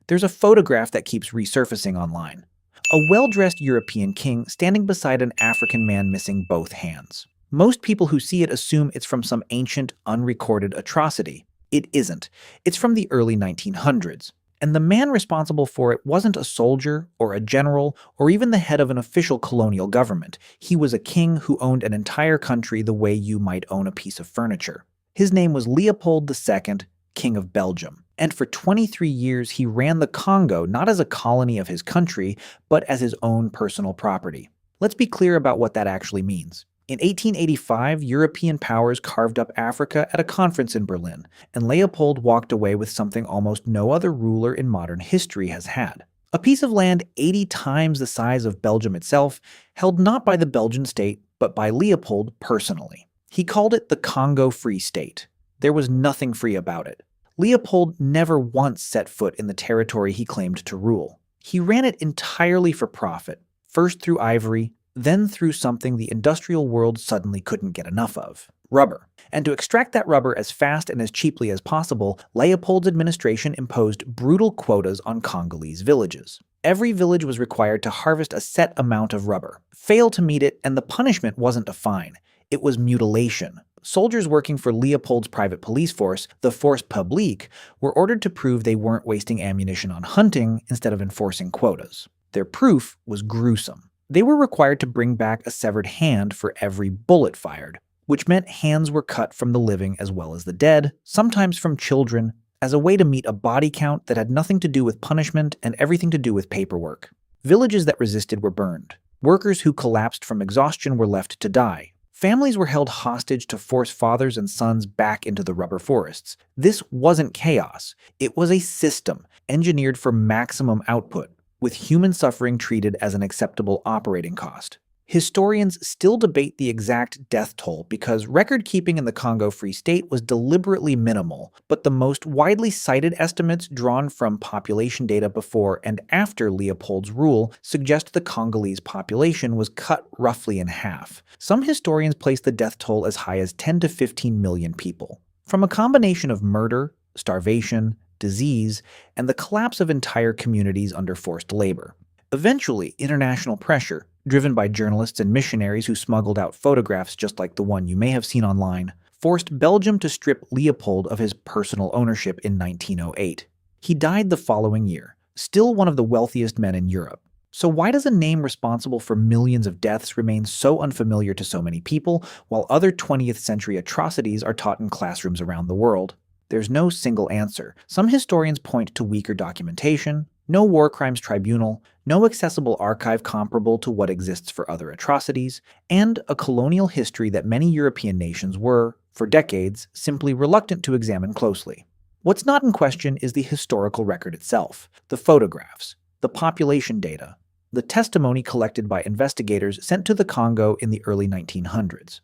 there's a photograph that keeps resurfacing online. A well-dressed European king standing beside an African man missing both hands. Most people who see it assume it's from some ancient, unrecorded atrocity. It isn't. It's from the early 1900s. And the man responsible for it wasn't a soldier or a general or even the head of an official colonial government. He was a king who owned an entire country the way you might own a piece of furniture. His name was Leopold II, King of Belgium. And for 23 years, he ran the Congo not as a colony of his country, but as his own personal property. Let's be clear about what that actually means. In 1885, European powers carved up Africa at a conference in Berlin, and Leopold walked away with something almost no other ruler in modern history has had. A piece of land 80 times the size of Belgium itself, held not by the Belgian state, but by Leopold personally. He called it the Congo Free State. There was nothing free about it. Leopold never once set foot in the territory he claimed to rule. He ran it entirely for profit, first through ivory, then through something the industrial world suddenly couldn't get enough of: rubber. And to extract that rubber as fast and as cheaply as possible, Leopold's administration imposed brutal quotas on Congolese villages. Every village was required to harvest a set amount of rubber. Fail to meet it, and the punishment wasn't a fine. It was mutilation. Soldiers working for Leopold's private police force, the Force Publique, were ordered to prove they weren't wasting ammunition on hunting instead of enforcing quotas. Their proof was gruesome. They were required to bring back a severed hand for every bullet fired, which meant hands were cut from the living as well as the dead, sometimes from children, as a way to meet a body count that had nothing to do with punishment and everything to do with paperwork. Villages that resisted were burned. Workers who collapsed from exhaustion were left to die. Families were held hostage to force fathers and sons back into the rubber forests. This wasn't chaos. It was a system engineered for maximum output, with human suffering treated as an acceptable operating cost. Historians still debate the exact death toll because record-keeping in the Congo Free State was deliberately minimal, but the most widely cited estimates drawn from population data before and after Leopold's rule suggest the Congolese population was cut roughly in half. Some historians place the death toll as high as 10 to 15 million people. From a combination of murder, starvation, disease, and the collapse of entire communities under forced labor. Eventually, international pressure, driven by journalists and missionaries who smuggled out photographs just like the one you may have seen online, forced Belgium to strip Leopold of his personal ownership in 1908. He died the following year, still one of the wealthiest men in Europe. So why does a name responsible for millions of deaths remain so unfamiliar to so many people, while other 20th century atrocities are taught in classrooms around the world? There's no single answer. Some historians point to weaker documentation, no war crimes tribunal, no accessible archive comparable to what exists for other atrocities, and a colonial history that many European nations were, for decades, simply reluctant to examine closely. What's not in question is the historical record itself, the photographs, the population data, the testimony collected by investigators sent to the Congo in the early 1900s.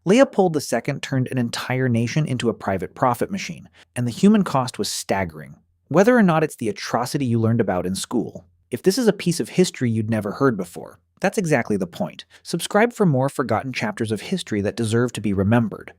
Leopold II turned an entire nation into a private profit machine, and the human cost was staggering. Whether or not it's the atrocity you learned about in school, if this is a piece of history you'd never heard before, that's exactly the point. Subscribe for more forgotten chapters of history that deserve to be remembered.